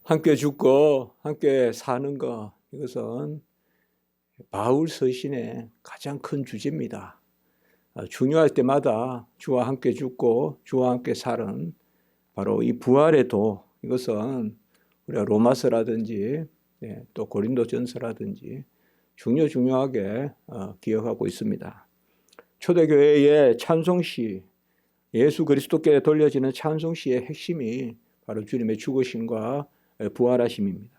함께 죽고 함께 사는 것, 이것은 바울 서신의 가장 큰 주제입니다. 중요할 때마다 주와 함께 죽고 주와 함께 사는 바로 이 부활의 도, 이것은 우리가 로마서라든지 또 고린도전서라든지 중요하게 기억하고 있습니다. 초대교회의 찬송시, 예수 그리스도께 돌려지는 찬송시의 핵심이 바로 주님의 죽으심과 부활하심입니다.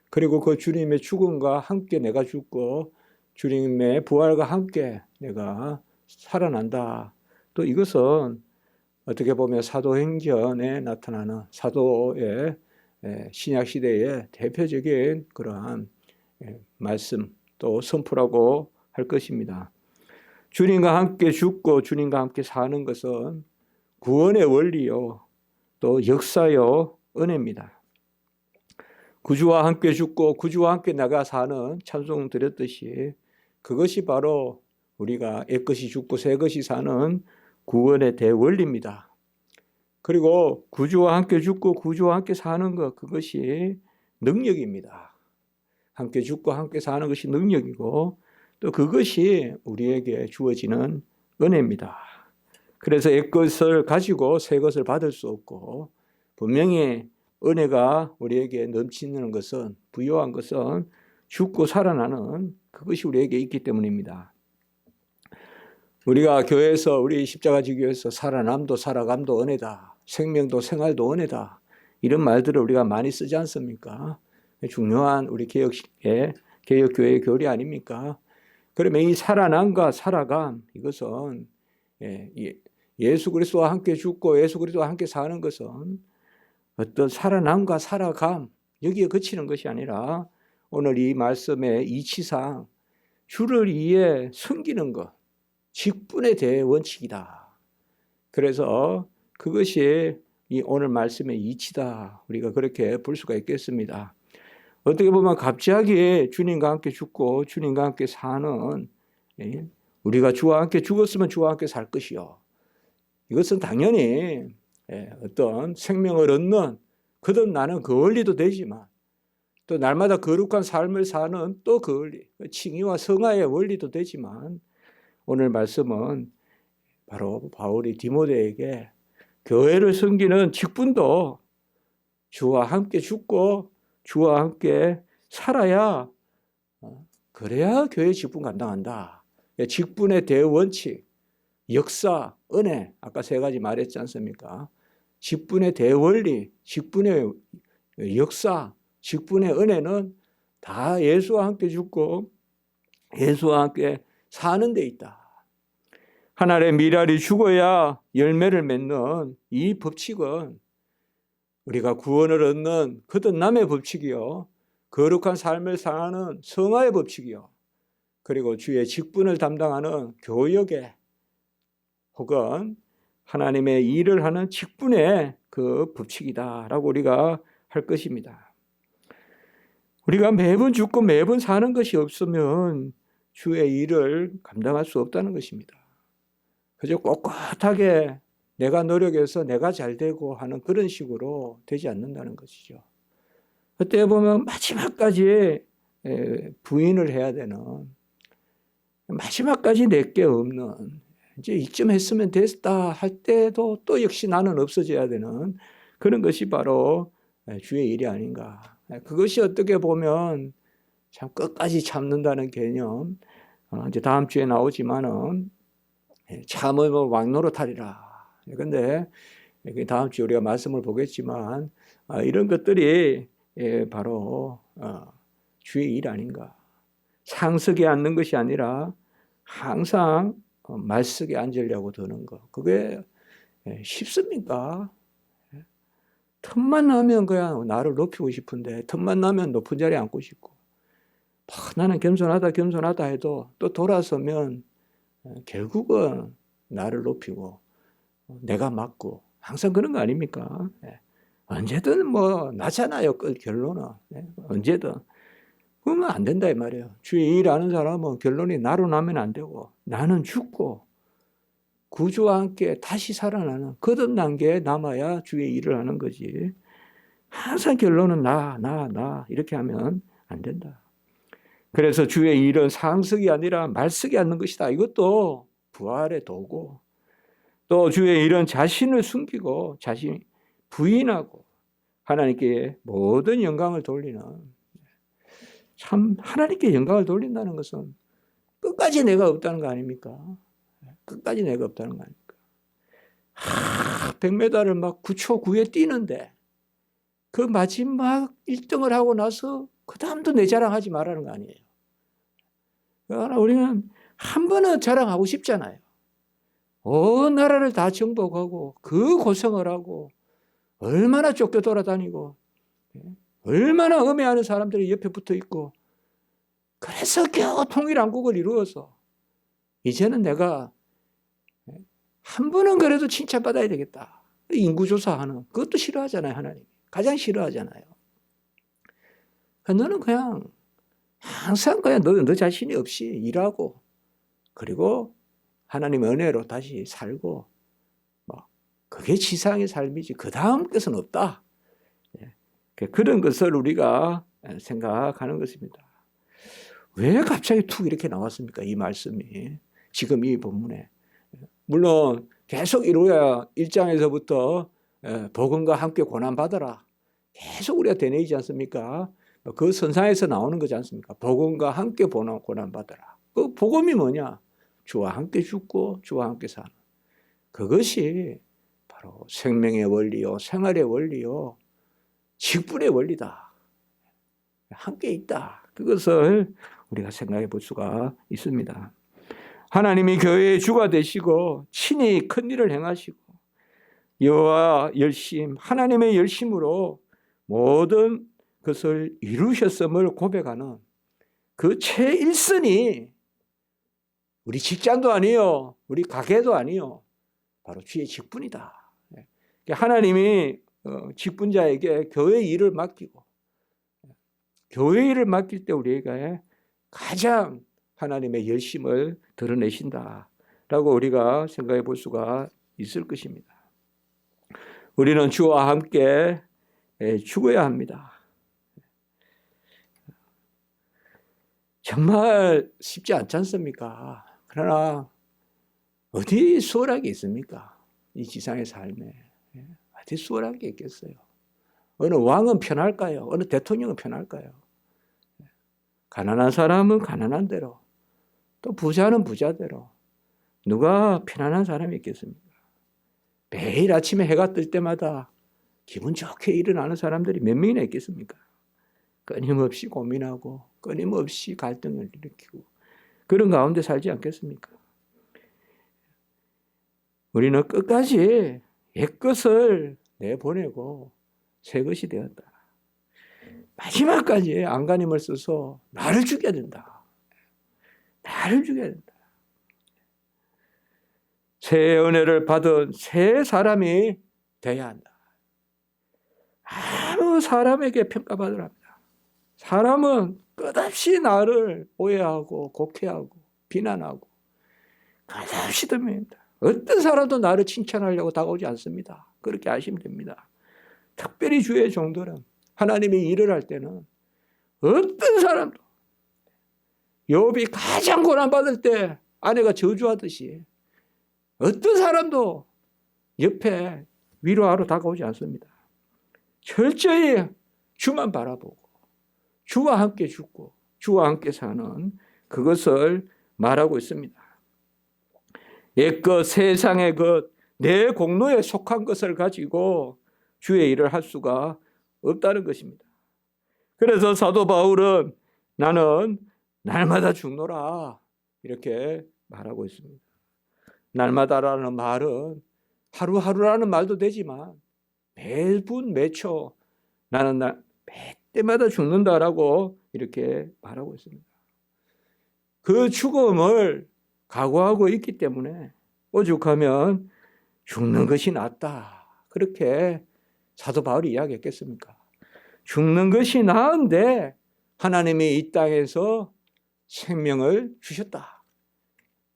그리고 그 주님의 죽음과 함께 내가 죽고 주님의 부활과 함께 내가 살아난다. 또 이것은 어떻게 보면 사도행전에 나타나는 사도의 신약시대의 대표적인 그러한 말씀 또 선포라고 할 것입니다. 주님과 함께 죽고 주님과 함께 사는 것은 구원의 원리요 또 역사요 은혜입니다. 구주와 함께 죽고 구주와 함께 나가 사는 찬송 드렸듯이 그것이 바로 우리가 옛것이 죽고 새것이 사는 구원의 대원리입니다. 그리고 구주와 함께 죽고 구주와 함께 사는 것, 그것이 능력입니다. 함께 죽고 함께 사는 것이 능력이고 또 그것이 우리에게 주어지는 은혜입니다. 그래서 옛것을 가지고 새것을 받을 수 없고 분명히 은혜가 우리에게 넘치는 것은, 부요한 것은 죽고 살아나는 그것이 우리에게 있기 때문입니다. 우리가 교회에서, 우리 십자가지교에서 살아남도 살아감도 은혜다, 생명도 생활도 은혜다, 이런 말들을 우리가 많이 쓰지 않습니까? 중요한 우리 개혁교회의 교리 아닙니까? 그러면 이 살아남과 살아감, 이것은 예수 그리스도와 함께 죽고 예수 그리스도와 함께 사는 것은 어떤 살아남과 살아감, 여기에 그치는 것이 아니라 오늘 이 말씀의 이치상 주를 위해 섬기는 것, 직분에 대해 원칙이다. 그래서 그것이 이 오늘 말씀의 이치다. 우리가 그렇게 볼 수가 있겠습니다. 어떻게 보면 갑자기 주님과 함께 죽고 주님과 함께 사는, 우리가 주와 함께 죽었으면 주와 함께 살 것이요, 이것은 당연히 어떤 생명을 얻는 거듭나는 그 원리도 되지만 또 날마다 거룩한 삶을 사는 또 그 원리, 칭의와 성화의 원리도 되지만 오늘 말씀은 바로 바울이 디모데에게 교회를 섬기는 직분도 주와 함께 죽고 주와 함께 살아야, 그래야 교회 직분 감당한다. 직분의 대원칙, 역사, 은혜, 아까 세 가지 말했지 않습니까? 직분의 대원리, 직분의 역사, 직분의 은혜는 다 예수와 함께 죽고 예수와 함께 사는 데 있다. 하나의 밀알이 죽어야 열매를 맺는 이 법칙은 우리가 구원을 얻는 거듭남의 법칙이요, 거룩한 삶을 사는 성화의 법칙이요, 그리고 주의 직분을 담당하는 교역의 혹은 하나님의 일을 하는 직분의 그 법칙이다라고 우리가 할 것입니다. 우리가 매번 죽고 매번 사는 것이 없으면 주의 일을 감당할 수 없다는 것입니다. 그저 꼿꼿하게 내가 노력해서 내가 잘 되고 하는 그런 식으로 되지 않는다는 것이죠. 그때 보면 마지막까지 부인을 해야 되는, 마지막까지 내게 없는, 이제 이쯤 했으면 됐다 할 때도 또 역시 나는 없어져야 되는 그런 것이 바로 주의 일이 아닌가. 그것이 어떻게 보면 참 끝까지 참는다는 개념, 이제 다음 주에 나오지만은 참으면 왕노릇하리라. 그런데 다음 주에 우리가 말씀을 보겠지만 이런 것들이 바로 주의 일 아닌가. 상석에 앉는 것이 아니라 항상 말석에 앉으려고 드는 거, 그게 쉽습니까? 틈만 나면 그냥 나를 높이고 싶은데, 틈만 나면 높은 자리에 앉고 싶고, 나는 겸손하다 해도 또 돌아서면 결국은 나를 높이고 내가 맞고, 항상 그런 거 아닙니까? 언제든 뭐 나잖아요, 결론은. 언제든. 그러면 안 된다 이 말이에요. 주의 일 아는 사람은 결론이 나로 나면 안 되고, 나는 죽고 구주와 함께 다시 살아나는 거듭난 게 남아야 주의 일을 하는 거지. 항상 결론은 나 이렇게 하면 안 된다. 그래서 주의 일은 상석이 아니라 말석이 앉는 것이다. 이것도 부활의 도구. 또 주의 일은 자신을 숨기고 자신 부인하고 하나님께 모든 영광을 돌리는, 참 하나님께 영광을 돌린다는 것은 끝까지 내가 없다는 거 아닙니까? 끝까지 내가 없다는 거 아닙니까? 100m를 막 9초 9에 뛰는데 그 마지막 1등을 하고 나서 그 다음도 내 자랑하지 말라는 거 아니에요. 그러나 우리는 한 번은 자랑하고 싶잖아요. 온 나라를 다 정복하고 그 고생을 하고 얼마나 쫓겨 돌아다니고 얼마나 음해하는 사람들이 옆에 붙어 있고, 그래서 겨우 통일한국을 이루어서 이제는 내가 한 번은 그래도 칭찬받아야 되겠다. 인구조사하는 그것도 싫어하잖아요. 하나님 가장 싫어하잖아요. 너는 그냥 항상 그냥 너 자신이 없이 일하고 그리고 하나님의 은혜로 다시 살고, 그게 지상의 삶이지 그 다음 것은 없다. 그런 것을 우리가 생각하는 것입니다. 왜 갑자기 툭 이렇게 나왔습니까? 이 말씀이 지금 이 본문에. 물론 계속 이루어야 1장에서부터 복음과 함께 고난받아라 계속 우리가 되뇌이지 않습니까? 그 선상에서 나오는 거지 않습니까? 복음과 함께 고난받아라. 그 복음이 뭐냐? 주와 함께 죽고 주와 함께 사는, 그것이 바로 생명의 원리요, 생활의 원리요, 직분의 원리다. 함께 있다. 그것을 우리가 생각해 볼 수가 있습니다. 하나님이 교회의 주가 되시고 친히 큰 일을 행하시고 여호와 열심, 하나님의 열심으로 모든 것을 이루셨음을 고백하는 그 최일선이 우리 직장도 아니요, 우리 가게도 아니요, 바로 주의 직분이다. 하나님이 직분자에게 교회 일을 맡기고, 교회 일을 맡길 때 우리에게 가장 하나님의 열심을 드러내신다라고 우리가 생각해 볼 수가 있을 것입니다. 우리는 주와 함께 죽어야 합니다. 정말 쉽지 않지 않습니까? 그러나 어디 수월하게 있습니까? 이 지상의 삶에 어디 수월한 게 있겠어요? 어느 왕은 편할까요? 어느 대통령은 편할까요? 가난한 사람은 가난한 대로, 또 부자는 부자대로. 누가 편안한 사람이 있겠습니까? 매일 아침에 해가 뜰 때마다 기분 좋게 일어나는 사람들이 몇 명이나 있겠습니까? 끊임없이 고민하고 끊임없이 갈등을 일으키고 그런 가운데 살지 않겠습니까? 우리는 끝까지 옛것을 내보내고 새 것이 되었다. 마지막까지 안간힘을 써서 나를 죽여야 된다. 나를 죽여야 된다. 새 은혜를 받은 새 사람이 돼야 한다. 아무 사람에게 평가받으라 합니다. 사람은 끝없이 나를 오해하고 곡해하고 비난하고 끝없이 듭니다. 어떤 사람도 나를 칭찬하려고 다가오지 않습니다. 그렇게 아시면 됩니다. 특별히 주의 종들은 하나님이 일을 할 때는 어떤 사람도, 욥이 가장 고난받을 때 아내가 저주하듯이 어떤 사람도 옆에 위로하러 다가오지 않습니다. 철저히 주만 바라보고 주와 함께 죽고 주와 함께 사는 그것을 말하고 있습니다. 옛것 세상의 것 내 공로에 속한 것을 가지고 주의 일을 할 수가 없다는 것입니다. 그래서 사도 바울은 나는 날마다 죽노라 이렇게 말하고 있습니다. 날마다라는 말은 하루하루라는 말도 되지만 매분 매초 나는 매 때마다 죽는다라고 이렇게 말하고 있습니다. 그 죽음을 각오하고 있기 때문에 오죽하면 죽는 것이 낫다 그렇게 사도 바울이 이야기했겠습니까? 죽는 것이 나은데 하나님이 이 땅에서 생명을 주셨다.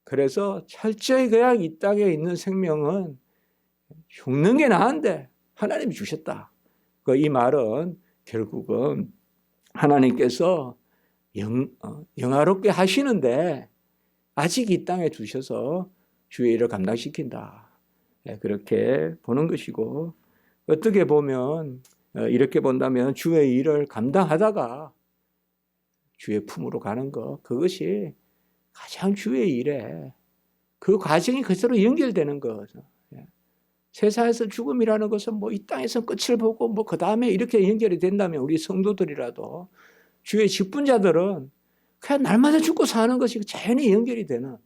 그래서 철저히 그냥 이 땅에 있는 생명은 죽는 게 나은데 하나님이 주셨다. 이 말은 결국은 하나님께서 영화롭게 하시는데 아직 이 땅에 두셔서 주의 일을 감당시킨다. 그렇게 보는 것이고, 어떻게 보면 이렇게 본다면 주의 일을 감당하다가 주의 품으로 가는 것, 그것이 가장 주의 일에 그 과정이 그대로 연결되는 거죠. 세상에서 죽음이라는 것은 뭐 이 땅에서 끝을 보고 뭐 그 다음에 이렇게 연결이 된다면 우리 성도들이라도 주의 직분자들은 그냥 날마다 죽고 사는 것이 자연히 연결이 되는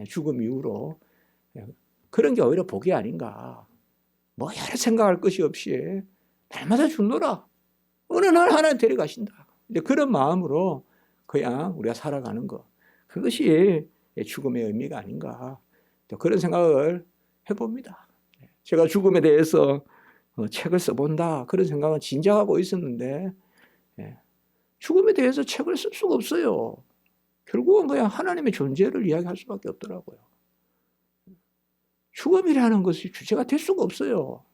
죽음 이후로 그런 게 오히려 복이 아닌가. 뭐 여러 생각할 것이 없이 날마다 죽노라. 어느 날 하나님 데려가신다. 이제 그런 마음으로 그냥 우리가 살아가는 것. 그것이 죽음의 의미가 아닌가. 그런 생각을 해봅니다. 제가 죽음에 대해서 책을 써본다. 그런 생각은 진작하고 있었는데 죽음에 대해서 책을 쓸 수가 없어요. 결국은 그냥 하나님의 존재를 이야기할 수밖에 없더라고요. 죽음이라는 것이 주제가 될 수가 없어요.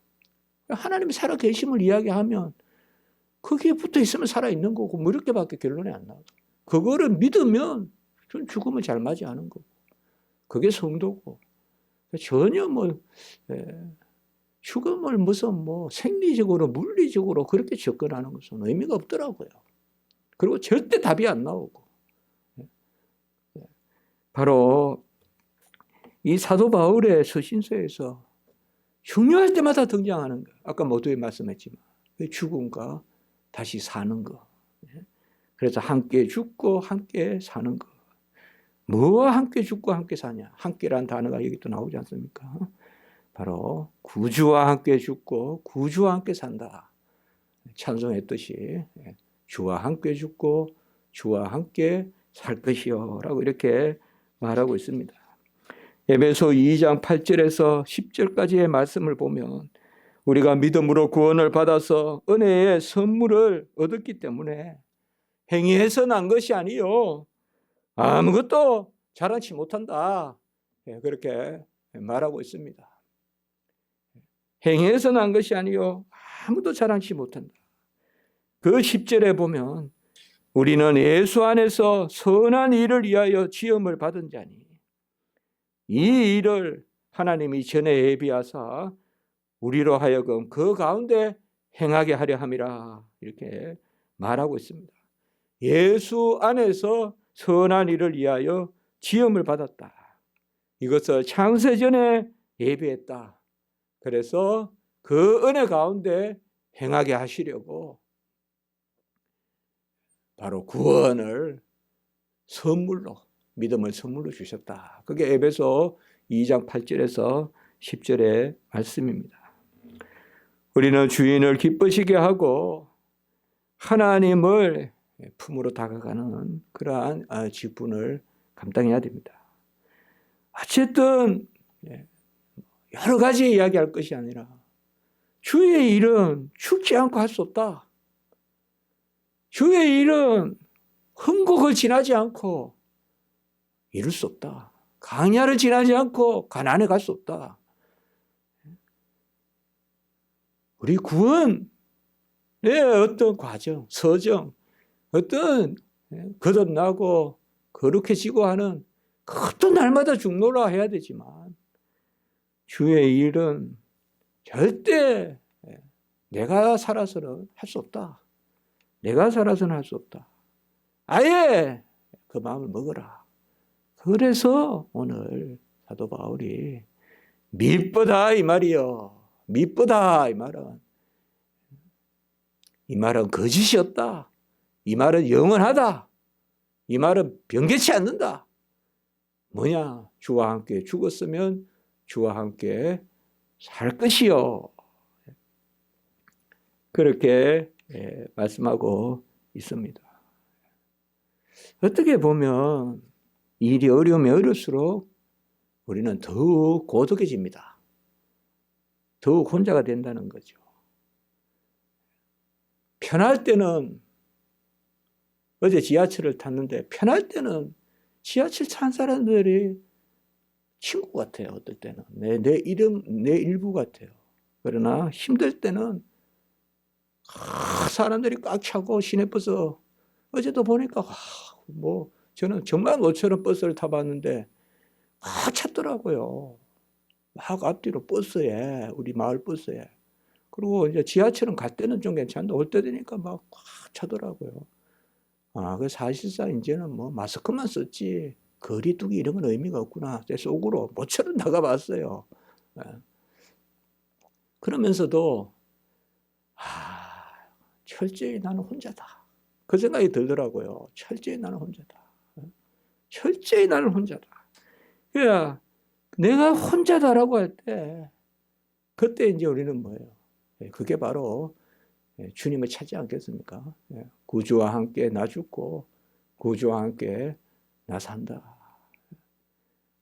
하나님이 살아계심을 이야기하면 거기에 붙어 있으면 살아있는 거고 뭐 이렇게밖에 결론이 안 나와요. 그거를 믿으면 전 죽음을 잘 맞이하는 거고 그게 성도고 전혀 뭐 죽음을 무슨 뭐 생리적으로 물리적으로 그렇게 접근하는 것은 의미가 없더라고요. 그리고 절대 답이 안 나오고 바로 이 사도 바울의 서신서에서 중요할 때마다 등장하는 거. 아까 모두에 말씀했지만 죽음과 다시 사는 거. 그래서 함께 죽고 함께 사는 거. 뭐와 함께 죽고 함께 사냐? 함께란 단어가 여기 또 나오지 않습니까? 바로 구주와 함께 죽고 구주와 함께 산다. 찬송했듯이 주와 함께 죽고 주와 함께 살 것이요 라고 이렇게 말하고 있습니다. 에베소 2장 8절에서 10절까지의 말씀을 보면 우리가 믿음으로 구원을 받아서 은혜의 선물을 얻었기 때문에 행위해서 난 것이 아니요 아무것도 자랑치 못한다. 그렇게 말하고 있습니다. 행위해서 난 것이 아니요 아무도 자랑치 못한다. 그 10절에 보면 우리는 예수 안에서 선한 일을 위하여 지음을 받은 자니 이 일을 하나님이 전에 예비하사 우리로 하여금 그 가운데 행하게 하려 함이라 이렇게 말하고 있습니다. 예수 안에서 선한 일을 위하여 지음을 받았다. 이것을 창세전에 예비했다. 그래서 그 은혜 가운데 행하게 하시려고 바로 구원을 선물로 믿음을 선물로 주셨다. 그게 에베소 2장 8절에서 10절의 말씀입니다. 우리는 주인을 기쁘시게 하고 하나님을 품으로 다가가는 그러한 직분을 감당해야 됩니다. 어쨌든 여러 가지 이야기할 것이 아니라 주의 일은 죽지 않고 할 수 없다. 주의 일은 흠곡을 지나지 않고 이룰 수 없다. 광야를 지나지 않고 가나안에 갈 수 없다. 우리 구원의 어떤 과정, 서정, 어떤 거듭나고 거룩해지고 하는 그것도 날마다 죽노라 해야 되지만 주의 일은 절대 내가 살아서는 할 수 없다. 내가 살아서는 할 수 없다. 아예 그 마음을 먹어라. 그래서 오늘 사도 바울이 미쁘다 이 말이요. 미쁘다 이 말은 거짓이었다. 이 말은 영원하다. 이 말은 변개치 않는다. 뭐냐? 주와 함께 죽었으면 주와 함께 살 것이요. 그렇게 말씀하고 있습니다. 어떻게 보면 일이 어려우면 어려울수록 우리는 더욱 고독해집니다. 더욱 혼자가 된다는 거죠. 편할 때는 어제 지하철을 탔는데 편할 때는 지하철 탄 사람들이 친구 같아요. 어떨 때는 내 이름, 내 일부 같아요. 그러나 힘들 때는 사람들이 꽉 차고 시내버스 어제도 보니까 뭐 저는 정말 모처럼 버스를 타봤는데 꽉 찼더라고요. 막 앞뒤로 버스에 우리 마을 버스에 그리고 이제 지하철은 갈 때는 좀 괜찮은데 올 때 되니까 막 꽉 차더라고요. 그 사실상 이제는 뭐 마스크만 썼지 거리두기 이런 건 의미가 없구나. 제 속으로 모처럼 나가봤어요. 그러면서도 철저히 나는 혼자다. 그 생각이 들더라고요. 철저히 나는 혼자다. 철저히 나는 혼자다. 그러니까 내가 혼자다라고 할 때 그때 이제 우리는 뭐예요? 그게 바로 주님을 찾지 않겠습니까? 구주와 함께 나 죽고 구주와 함께 나 산다.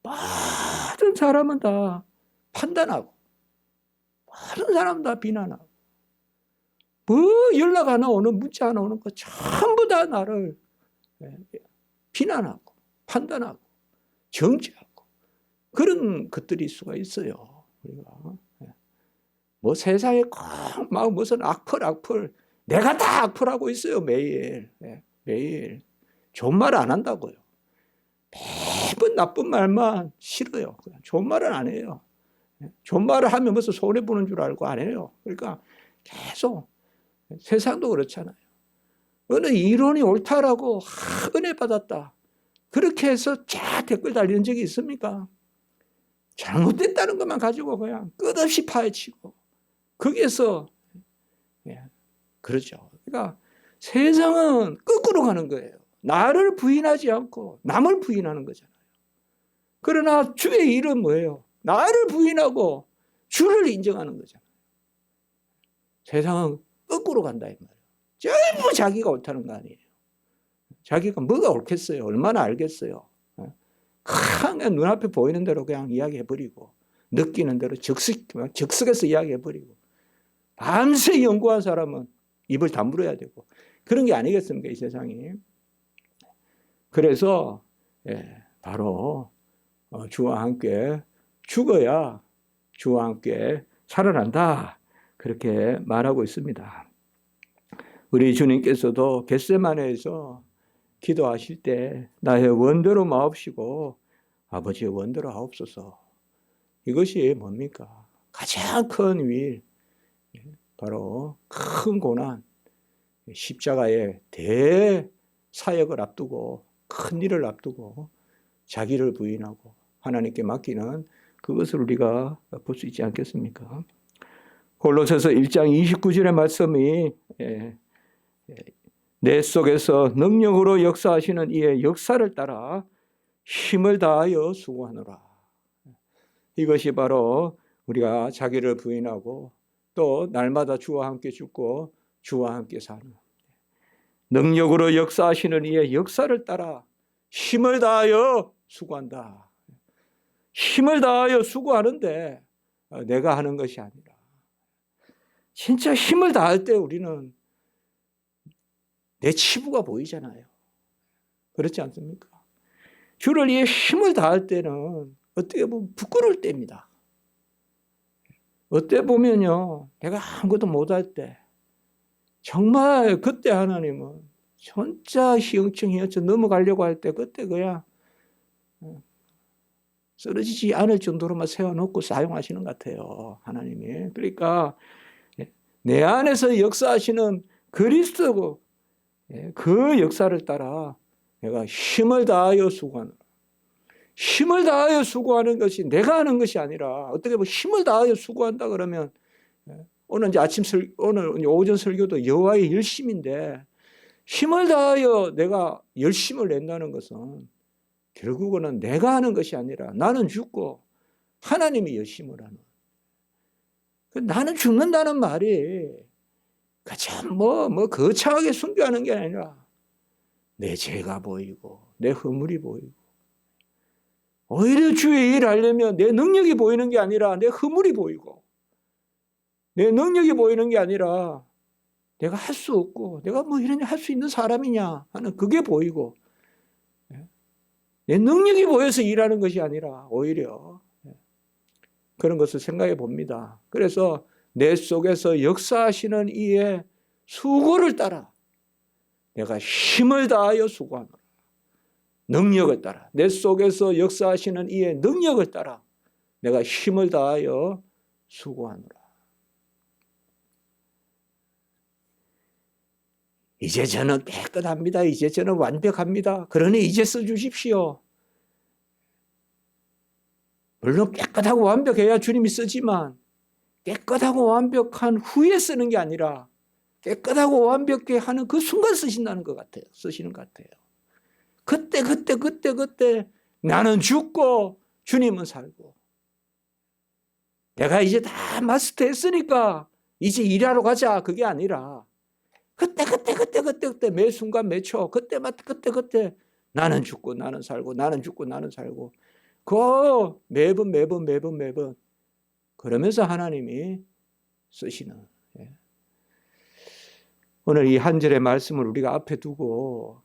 모든 사람은 다 판단하고 모든 사람은 다 비난하고 뭐 연락 하나 오는 문자 하나 오는 거 전부 다 나를 비난하고 판단하고 정죄하고 그런 것들이 수가 있어요. 우리가 뭐 세상에 꼭 막 무슨 악플 내가 다 악플하고 있어요. 매일 매일 좋은 말 안 한다고요. 매번 나쁜 말만 싫어요. 좋은 말은 안 해요. 좋은 말을 하면 무슨 손해 보는 줄 알고 안 해요. 그러니까 계속 세상도 그렇잖아요. 어느 이론이 옳다라고 은혜 받았다. 그렇게 해서 댓글 달리는 적이 있습니까? 잘못됐다는 것만 가지고 그냥 끝없이 파헤치고 거기에서 그렇죠. 그러니까 세상은 거꾸로 가는 거예요. 나를 부인하지 않고 남을 부인하는 거잖아요. 그러나 주의 일은 뭐예요? 나를 부인하고 주를 인정하는 거잖아요. 세상은 거꾸로 간다 이 말이에요. 전부 자기가 옳다는 거 아니에요. 자기가 뭐가 옳겠어요? 얼마나 알겠어요? 그냥 눈앞에 보이는 대로 그냥 이야기해버리고 느끼는 대로 적석에서 이야기해버리고 밤새 연구한 사람은 입을 다물어야 되고 그런 게 아니겠습니까? 이 세상이. 그래서 바로 주와 함께 죽어야 주와 함께 살아난다. 그렇게 말하고 있습니다. 우리 주님께서도 겟세마네에서 기도하실 때 나의 원대로 마옵시고 아버지의 원대로 하옵소서. 이것이 뭡니까? 가장 큰 위, 바로 큰 고난, 십자가의 대사역을 앞두고 큰 일을 앞두고 자기를 부인하고 하나님께 맡기는 그것을 우리가 볼 수 있지 않겠습니까? 골로새서 1장 29절의 말씀이 내 속에서 능력으로 역사하시는 이의 역사를 따라 힘을 다하여 수고하노라. 이것이 바로 우리가 자기를 부인하고 또 날마다 주와 함께 죽고 주와 함께 사는 능력으로 역사하시는 이의 역사를 따라 힘을 다하여 수고한다. 힘을 다하여 수고하는데 내가 하는 것이 아니라 진짜 힘을 다할 때 우리는 내 치부가 보이잖아요. 그렇지 않습니까? 주를 위해 힘을 다할 때는 어떻게 보면 부끄러울 때입니다. 어때 보면요, 내가 아무것도 못할 때 정말 그때 하나님은 진짜 희영청 넘어가려고 할 때 그때 그냥 쓰러지지 않을 정도로만 세워놓고 사용하시는 것 같아요. 하나님이. 그러니까 내 안에서 역사하시는 그리스도고 그 역사를 따라 내가 힘을 다하여 수고하는 힘을 다하여 수고하는 것이 내가 하는 것이 아니라 어떻게 보면 힘을 다하여 수고한다 그러면 오늘 이제 오늘 오전 설교도 여호와의 열심인데 힘을 다하여 내가 열심을 낸다는 것은 결국은 내가 하는 것이 아니라 나는 죽고 하나님이 열심을 하는. 나는 죽는다는 말이 참 거창하게 순교하는 게 아니라 내 죄가 보이고 내 허물이 보이고 오히려 주의 일을 하려면 내 능력이 보이는 게 아니라 내 허물이 보이고 내 능력이 보이는 게 아니라 내가 할 수 없고 내가 뭐 이런 일 할 수 있는 사람이냐 하는 그게 보이고 내 능력이 보여서 일하는 것이 아니라 오히려 그런 것을 생각해 봅니다. 그래서 내 속에서 역사하시는 이의 수고를 따라. 내가 힘을 다하여 수고하노라. 능력을 따라. 내 속에서 역사하시는 이의 능력을 따라 내가 힘을 다하여 수고하노라. 이제 저는 깨끗합니다. 이제 저는 완벽합니다. 그러니 이제 써주십시오. 물론 깨끗하고 완벽해야 주님이 쓰지만 깨끗하고 완벽한 후에 쓰는 게 아니라 깨끗하고 완벽해 하는 그 순간 쓰신다는 것 같아요. 쓰시는 것 같아요. 그때 나는 죽고 주님은 살고 내가 이제 다 마스터했으니까 이제 일하러 가자. 그게 아니라 그때 매 순간 매 초 그때마다 그때 나는 죽고 나는 살고 나는 죽고 나는 살고 그 매번 그러면서 하나님이 쓰시는. 오늘 이 한 절의 말씀을 우리가 앞에 두고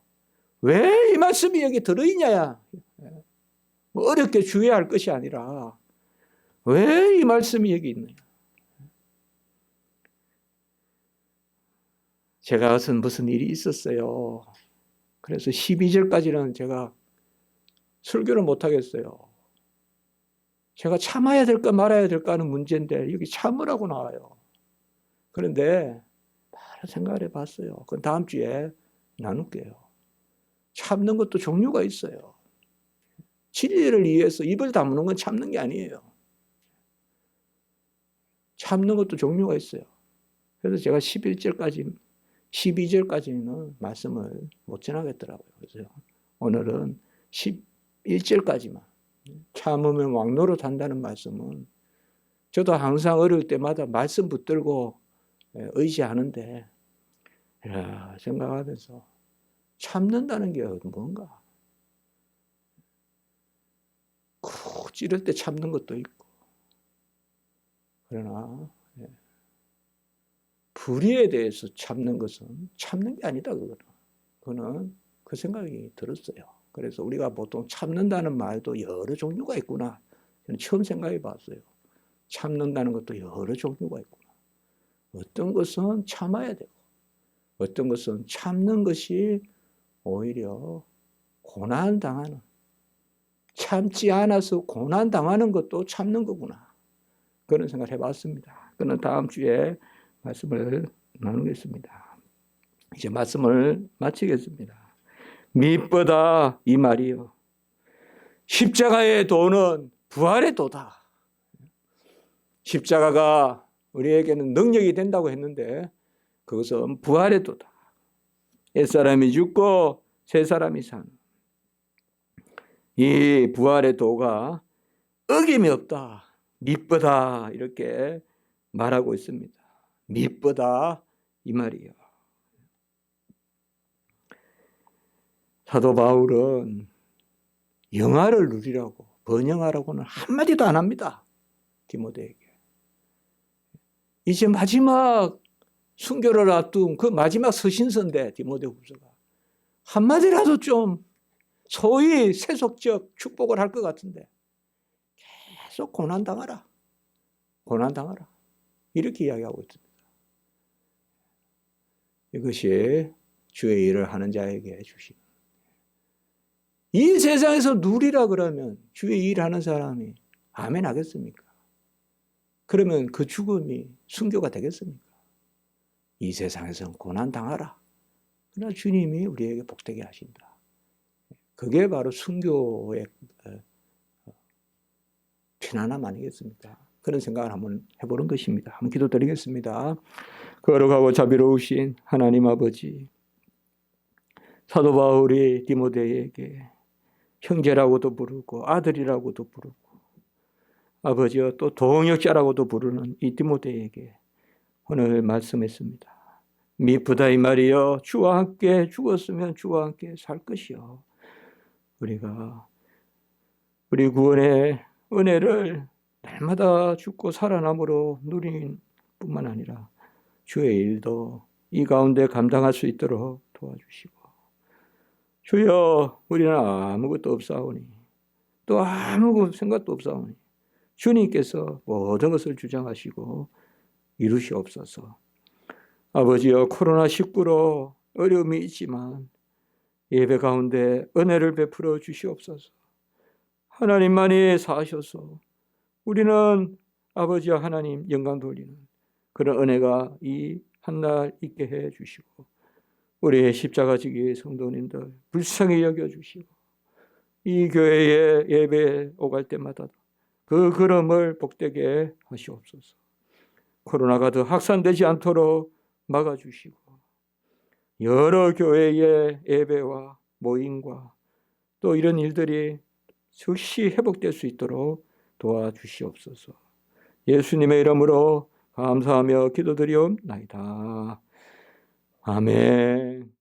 왜 이 말씀이 여기 들어있냐야. 뭐 어렵게 주의할 것이 아니라 왜 이 말씀이 여기 있느냐. 제가 무슨 일이 있었어요. 그래서 12절까지는 제가 설교를 못하겠어요. 제가 참아야 될까 말아야 될까 하는 문제인데 여기 참으라고 나와요. 그런데 바로 생각을 해봤어요. 그건 다음 주에 나눌게요. 참는 것도 종류가 있어요. 진리를 위해서 입을 다무는 건 참는 게 아니에요. 참는 것도 종류가 있어요. 그래서 제가 12절까지는 말씀을 못 전하겠더라고요. 그래서 오늘은 11절까지만. 참으면 왕노릇 한다는 말씀은 저도 항상 어려울 때마다 말씀 붙들고 의지하는데 생각하면서 참는다는 게 뭔가 쿡 찌를 때 참는 것도 있고 그러나 불의에 대해서 참는 것은 참는 게 아니다. 그거는 그 생각이 들었어요. 그래서 우리가 보통 참는다는 말도 여러 종류가 있구나. 저는 처음 생각해 봤어요. 참는다는 것도 여러 종류가 있구나. 어떤 것은 참아야 되고 어떤 것은 참는 것이 오히려 고난당하는, 참지 않아서 고난당하는 것도 참는 거구나. 그런 생각을 해봤습니다. 그는 다음 주에 말씀을 나누겠습니다. 이제 말씀을 마치겠습니다. 미쁘다 이 말이요. 십자가의 도는 부활의 도다. 십자가가 우리에게는 능력이 된다고 했는데 그것은 부활의 도다. 옛사람이 죽고 새사람이 사는 이 부활의 도가 어김이 없다. 미쁘다 이렇게 말하고 있습니다. 미쁘다 이 말이요. 사도 바울은 영화를 누리라고 번영하라고는 한마디도 안 합니다. 디모데에게. 이제 마지막 순교를 앞둔 그 마지막 서신서인데 디모데 후서가 한마디라도 좀 소위 세속적 축복을 할 것 같은데 계속 고난당하라. 고난당하라. 이렇게 이야기하고 있습니다. 이것이 주의 일을 하는 자에게 주신 이 세상에서 누리라 그러면 주의 일하는 사람이 아멘 하겠습니까? 그러면 그 죽음이 순교가 되겠습니까? 이 세상에서는 고난당하라. 그러나 주님이 우리에게 복되게 하신다. 그게 바로 순교의 편안함 아니겠습니까? 그런 생각을 한번 해보는 것입니다. 한번 기도드리겠습니다. 거룩하고 자비로우신 하나님 아버지, 사도 바울이 디모데에게 형제라고도 부르고 아들이라고도 부르고 아버지여 또 동역자라고도 부르는 이 디모데에게 오늘 말씀했습니다. 미쁘다 이 말이여. 주와 함께 죽었으면 주와 함께 살 것이요. 우리가 우리 구원의 은혜를 날마다 죽고 살아남으로 누리는 뿐만 아니라 주의 일도 이 가운데 감당할 수 있도록 도와주시고 주여 우리는 아무것도 없사오니 또 아무 생각도 없사오니 주님께서 모든 것을 주장하시고 이루시옵소서. 아버지여, 코로나19로 어려움이 있지만 예배 가운데 은혜를 베풀어 주시옵소서. 하나님만이 사하셔서 우리는 아버지와 하나님 영광 돌리는 그런 은혜가 이 한날 있게 해 주시고, 우리의 십자가 지기 성도님들 불쌍히 여겨주시고, 이 교회에 예배에 오갈 때마다 그 걸음을 복되게 하시옵소서. 코로나가 더 확산되지 않도록 막아주시고, 여러 교회의 예배와 모임과 또 이런 일들이 즉시 회복될 수 있도록 도와주시옵소서. 예수님의 이름으로 감사하며 기도드리옵나이다. 아멘.